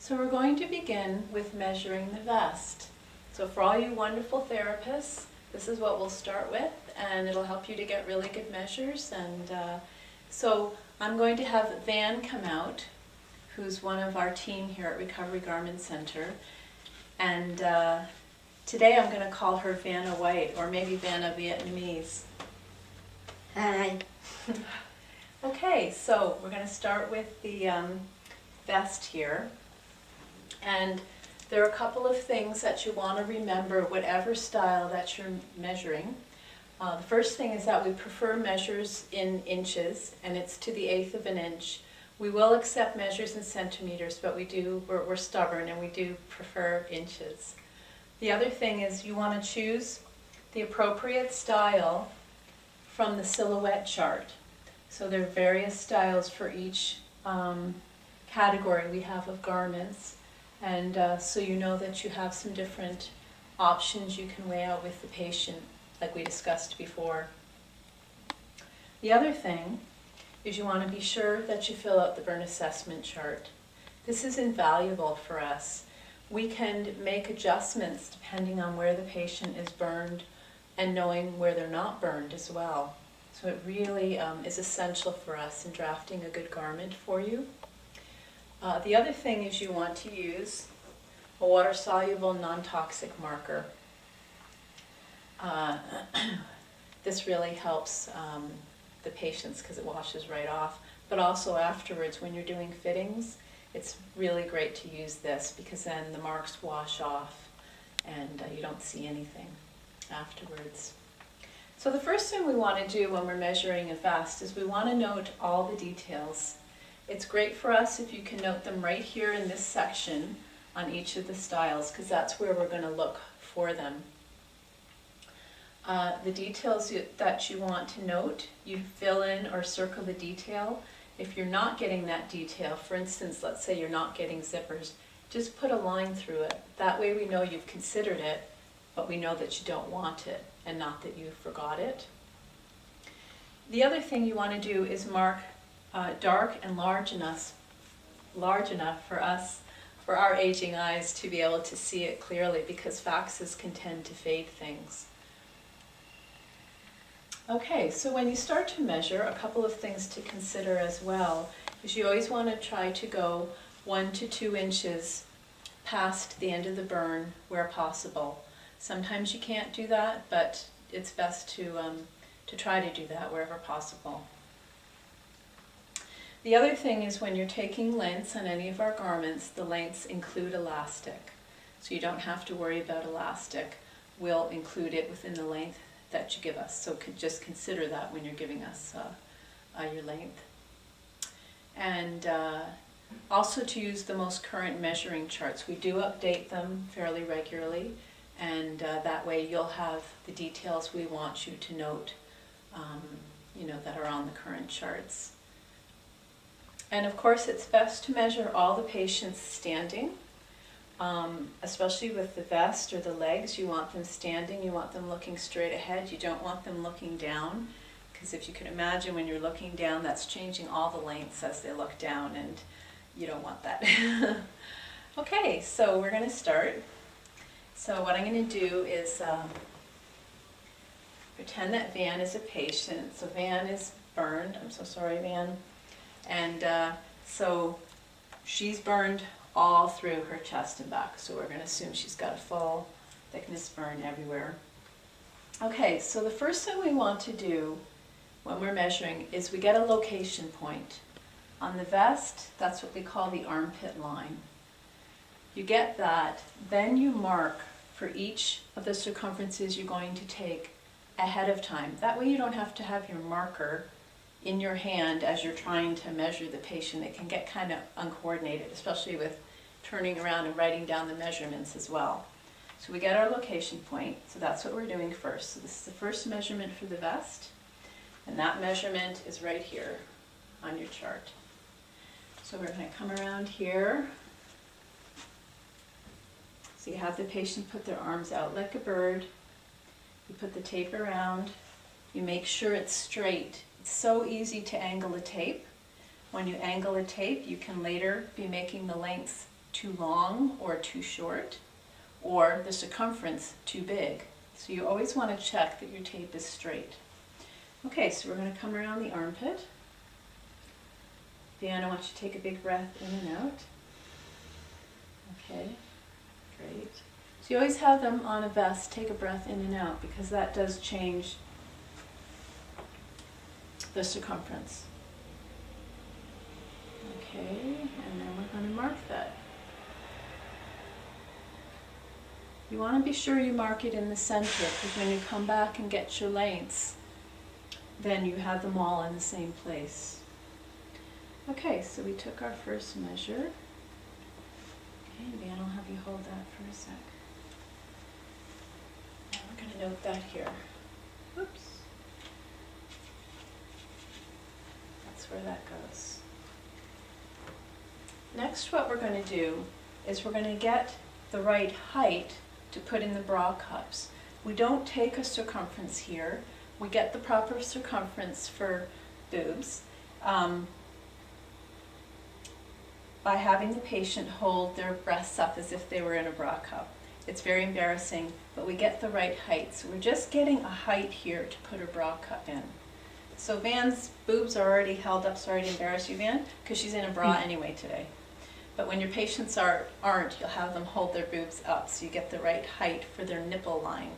So we're going to begin with measuring the vest. So for all you wonderful therapists, this is what we'll start with, and it'll help you to get really good measures. And so I'm going to have Van come out, who's one of our team here at Recovery Garment Center. And today I'm going to call her Vanna White, or maybe Vanna Vietnamese. Hi. Okay, so we're going to start with the vest here. And there are a couple of things that you want to remember, whatever style that you're measuring. The first thing is that we prefer measures in inches, and it's to the 1/8 of an inch. We will accept measures in centimeters, but we're stubborn and we do prefer inches. The other thing is you want to choose the appropriate style from the silhouette chart. So there are various styles for each category we have of garments. And so you know that you have some different options you can weigh out with the patient, like we discussed before. The other thing is you want to be sure that you fill out the burn assessment chart. This is invaluable for us. We can make adjustments depending on where the patient is burned and knowing where they're not burned as well. So it really is essential for us in drafting a good garment for you. The other thing is you want to use a water-soluble, non-toxic marker. This really helps the patients because it washes right off. But also afterwards, when you're doing fittings, it's really great to use this because then the marks wash off and you don't see anything afterwards. So the first thing we want to do when we're measuring a vest is we want to note all the details. It's great for us if you can note them right here in this section on each of the styles, because that's where we're going to look for them. The details that you want to note, you fill in or circle the detail. If you're not getting that detail, for instance, let's say you're not getting zippers, just put a line through it. That way we know you've considered it, but we know that you don't want it and not that you forgot it. The other thing you want to do is mark dark and large enough for us, for our aging eyes, to be able to see it clearly, because faxes can tend to fade things. Okay, so when you start to measure, a couple of things to consider as well is you always want to try to go 1 to 2 inches past the end of the burn where possible. Sometimes you can't do that, but it's best to try to do that wherever possible. The other thing is when you're taking lengths on any of our garments, the lengths include elastic. So you don't have to worry about elastic. We'll include it within the length that you give us. So just consider that when you're giving us your length. And also to use the most current measuring charts. We do update them fairly regularly, and that way you'll have the details we want you to note, that are on the current charts. And of course, it's best to measure all the patients standing, especially with the vest or the legs. You want them standing, you want them looking straight ahead. You don't want them looking down, because if you can imagine, when you're looking down, that's changing all the lengths as they look down, and you don't want that. Okay, so we're going to start. So what I'm going to do is pretend that Van is a patient. So Van is burned. I'm so sorry, Van. And so she's burned all through her chest and back. So we're going to assume she's got a full thickness burn everywhere. Okay, so the first thing we want to do when we're measuring is we get a location point. On the vest, that's what we call the armpit line. You get that, then you mark for each of the circumferences you're going to take ahead of time. That way you don't have to have your marker in your hand as you're trying to measure the patient. It can get kind of uncoordinated, especially with turning around and writing down the measurements as well. So we get our location point, so that's what we're doing first. So this is the first measurement for the vest, and that measurement is right here on your chart. So we're going to come around here. So you have the patient put their arms out like a bird. You put the tape around. You make sure it's straight. It's so easy to angle a tape. When you angle a tape, you can later be making the lengths too long or too short, or the circumference too big. So you always want to check that your tape is straight. Okay, so we're going to come around the armpit. Dan, I want you to take a big breath in and out. Okay, great. So you always have them on a vest, take a breath in and out, because that does change the circumference. Okay, and then we're going to mark that. You want to be sure you mark it in the center, because when you come back and get your lengths, then you have them all in the same place. Okay, so we took our first measure. Okay, Dan, I'll have you hold that for a sec. Now we're going to note that here. Oops. That's where that goes. Next, what we're going to do is we're going to get the right height to put in the bra cups. We don't take a circumference here. We get the proper circumference for boobs by having the patient hold their breasts up as if they were in a bra cup. It's very embarrassing, but we get the right height. So we're just getting a height here to put her bra cup in. So Van's boobs are already held up. Sorry to embarrass you, Van, because she's in a bra anyway today. But when your patients aren't, you'll have them hold their boobs up so you get the right height for their nipple line.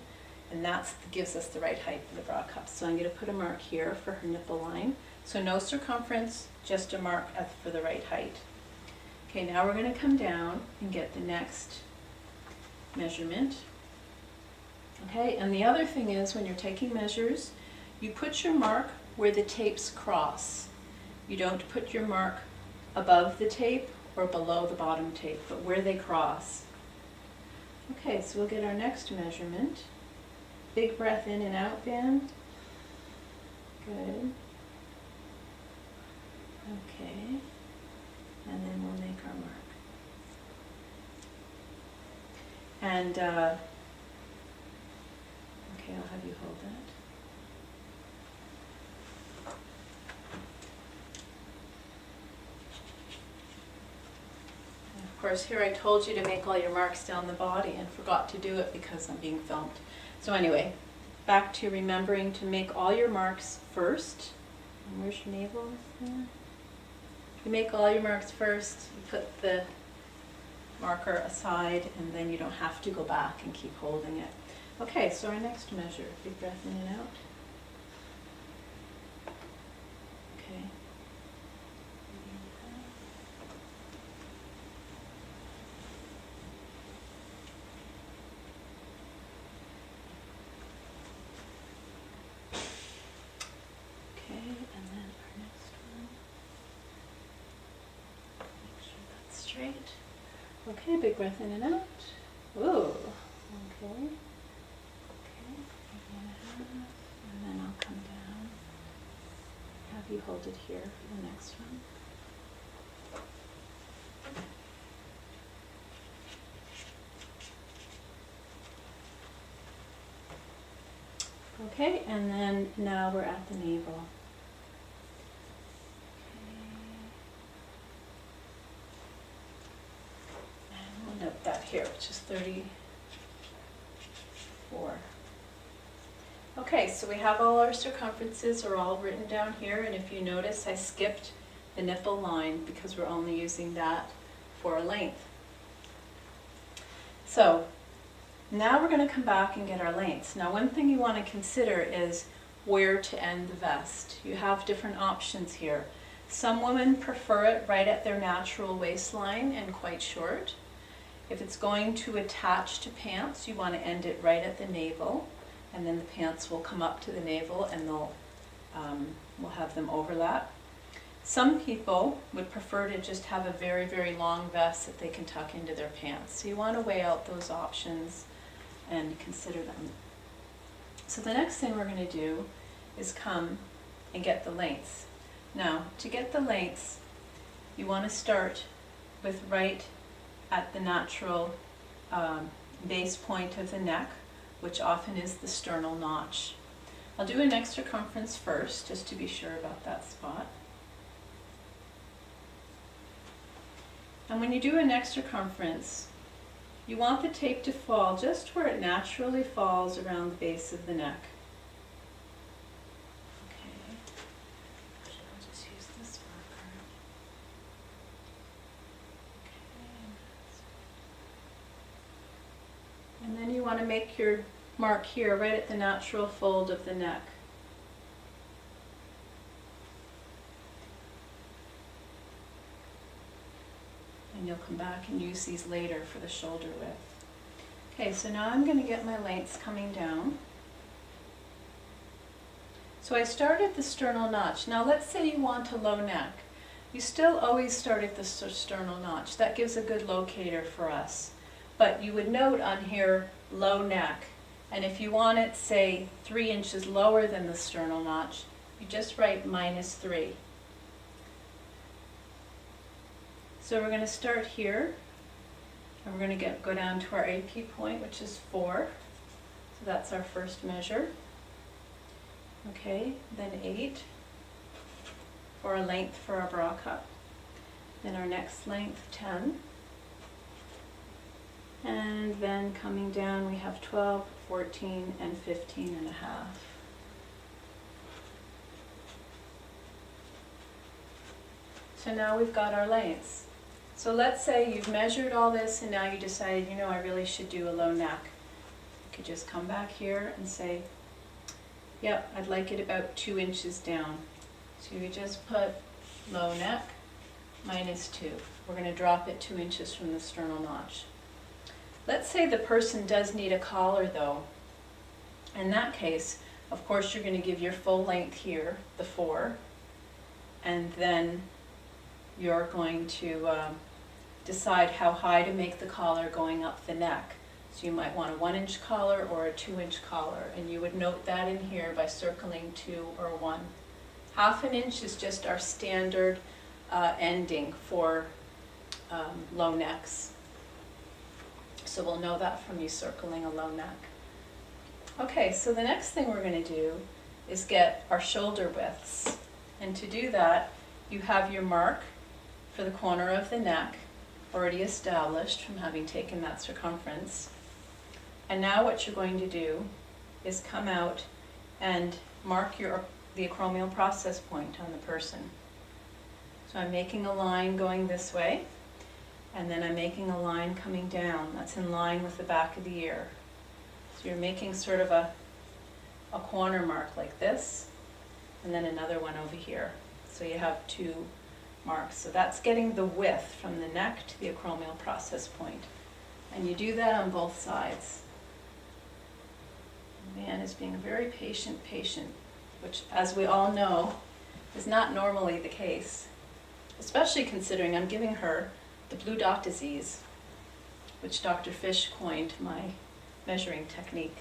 And that gives us the right height for the bra cup. So I'm going to put a mark here for her nipple line. So no circumference, just a mark for the right height. Okay, now we're going to come down and get the next measurement. Okay, and the other thing is when you're taking measures, you put your mark where the tapes cross. You don't put your mark above the tape or below the bottom tape, but where they cross. Okay, so we'll get our next measurement. Big breath in and out, Van. Good. Okay. And then we'll make our mark. And, okay, I'll have you hold that. And of course, here I told you to make all your marks down the body and forgot to do it because I'm being filmed. So anyway, back to remembering to make all your marks first. And where's your navel? Yeah. You make all your marks first, you put the marker aside, and then you don't have to go back and keep holding it. Okay, so our next measure, big breath in and out. Okay. Okay, and then our next one. Make sure that's straight. Okay, big breath in and out. Ooh, okay. Okay, and then I'll come down. Have you hold it here for the next one. Okay, and then now we're at the navel. Note that here, which is 34. Okay, so we have all our circumferences are all written down here, and if you notice, I skipped the nipple line because we're only using that for a length. So now we're going to come back and get our lengths. Now one thing you want to consider is where to end the vest. You have different options here. Some women prefer it right at their natural waistline and quite short. If it's going to attach to pants, you want to end it right at the navel, and then the pants will come up to the navel and we'll have them overlap. Some people would prefer to just have a very, very long vest that they can tuck into their pants. So you want to weigh out those options and consider them. So the next thing we're going to do is come and get the lengths. Now, to get the lengths, you want to start with right at the natural base point of the neck, which often is the sternal notch. I'll do a neck circumference first, just to be sure about that spot. And when you do a neck circumference, you want the tape to fall just where it naturally falls around the base of the neck. Okay, actually I'll just use this marker. Okay. And then you want to make your mark here right at the natural fold of the neck. And you'll come back and use these later for the shoulder width. Okay, so now I'm going to get my lengths coming down. So I started the sternal notch. Now let's say you want a low neck. You still always start at the sternal notch. That gives a good locator for us. But you would note on here, low neck. And if you want it, say, 3 inches lower than the sternal notch, you just write -3. So we're going to start here, and we're going to go down to our AP point, which is 4. So that's our first measure. Okay, then 8 for a length for our bra cup. Then our next length, 10. And then coming down we have 12, 14, and 15 and a half. So now we've got our lengths. So let's say you've measured all this and now you decided, you know, I really should do a low neck. You could just come back here and say, yep, I'd like it about 2 inches down. So you just put low neck -2. We're going to drop it 2 inches from the sternal notch. Let's say the person does need a collar though. In that case, of course, you're going to give your full length here, the 4, and then you're going to decide how high to make the collar going up the neck. So you might want a 1-inch collar or a 2-inch collar, and you would note that in here by circling 2 or 1. 1/2 inch is just our standard ending for low necks. So we'll know that from you circling a low neck. Okay, so the next thing we're going to do is get our shoulder widths. And to do that, you have your mark for the corner of the neck already established from having taken that circumference. And now what you're going to do is come out and mark the acromial process point on the person. So I'm making a line going this way, and then I'm making a line coming down. That's in line with the back of the ear. So you're making sort of a corner mark like this, and then another one over here. So you have 2 marks. So that's getting the width from the neck to the acromial process point. And you do that on both sides. Man is being very patient, which, as we all know, is not normally the case, especially considering I'm giving her the blue dot disease, which Dr. Fish coined my measuring technique,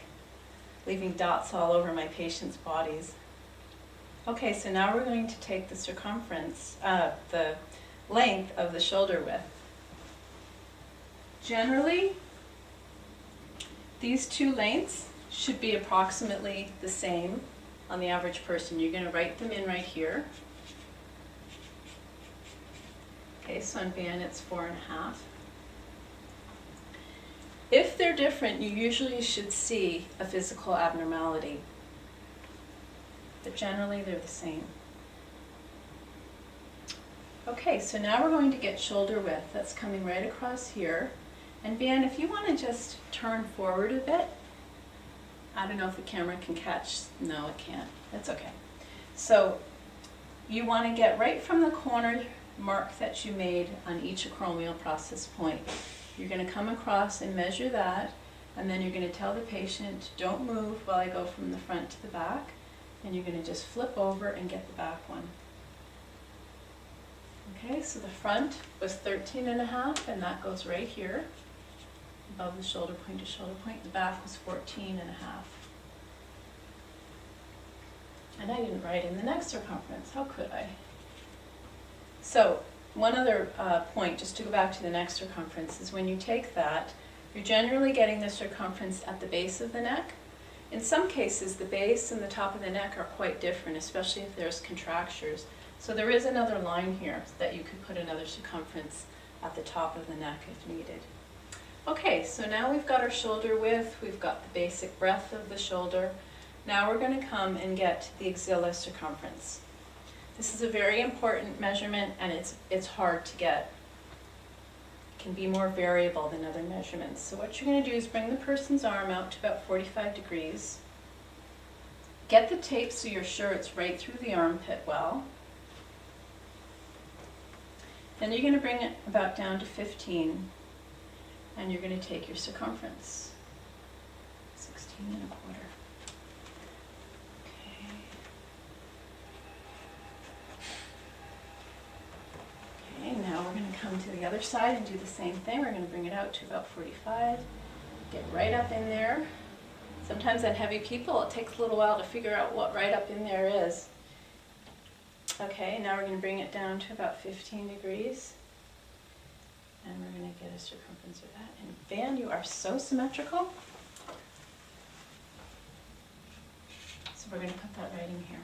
leaving dots all over my patients' bodies. Okay, so now we're going to take the circumference, the length of the shoulder width. Generally, these 2 lengths should be approximately the same on the average person. You're going to write them in right here. Okay, so on Van it's 4.5. If they're different, you usually should see a physical abnormality. But generally they're the same. Okay, so now we're going to get shoulder width. That's coming right across here. And Van, if you want to just turn forward a bit. I don't know if the camera can catch. No, it can't. That's okay. So you want to get right from the corner mark that you made on each acromial process point. You're going to come across and measure that, and then you're going to tell the patient, don't move while I go from the front to the back, and you're going to just flip over and get the back one. Okay, so the front was 13.5, and that goes right here, above the shoulder point to shoulder point. The back was 14.5. And I didn't write in the neck circumference, how could I? So one other point, just to go back to the neck circumference, is when you take that, you're generally getting the circumference at the base of the neck. In some cases, the base and the top of the neck are quite different, especially if there's contractures. So there is another line here that you could put another circumference at the top of the neck if needed. Okay, so now we've got our shoulder width, we've got the basic breadth of the shoulder. Now we're going to come and get the axilla circumference. This is a very important measurement, and it's hard to get. It can be more variable than other measurements. So what you're going to do is bring the person's arm out to about 45 degrees. Get the tape so you're sure it's right through the armpit well. Then you're going to bring it about down to 15, and you're going to take your circumference, 16 and a quarter. Okay, now we're going to come to the other side and do the same thing. We're going to bring it out to about 45, get right up in there. Sometimes on heavy people, it takes a little while to figure out what right up in there is. Okay, now we're going to bring it down to about 15 degrees. And we're going to get a circumference of that. And Van, you are so symmetrical. So we're going to put that right in here.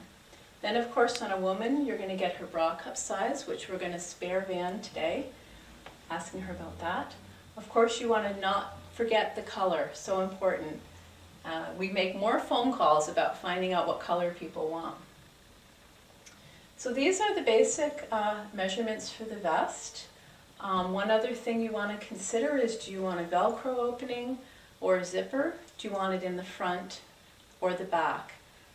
Then, of course, on a woman, you're going to get her bra cup size, which we're going to spare Van today, asking her about that. Of course, you want to not forget the color, so important. We make more phone calls about finding out what color people want. So these are the basic measurements for the vest. One other thing you want to consider is, do you want a Velcro opening or a zipper? Do you want it in the front or the back?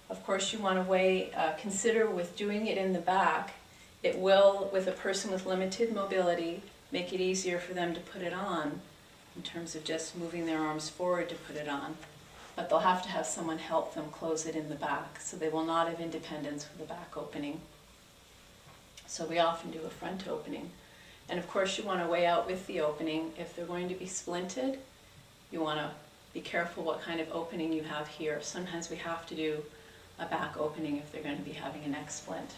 Of course, you want to consider with doing it in the back, it will, with a person with limited mobility, make it easier for them to put it on in terms of just moving their arms forward to put it on. But they'll have to have someone help them close it in the back, so they will not have independence with the back opening. So we often do a front opening. And of course you want to weigh out with the opening. If they're going to be splinted, you want to be careful what kind of opening you have here. Sometimes we have to do a back opening if they're going to be having a neck splint.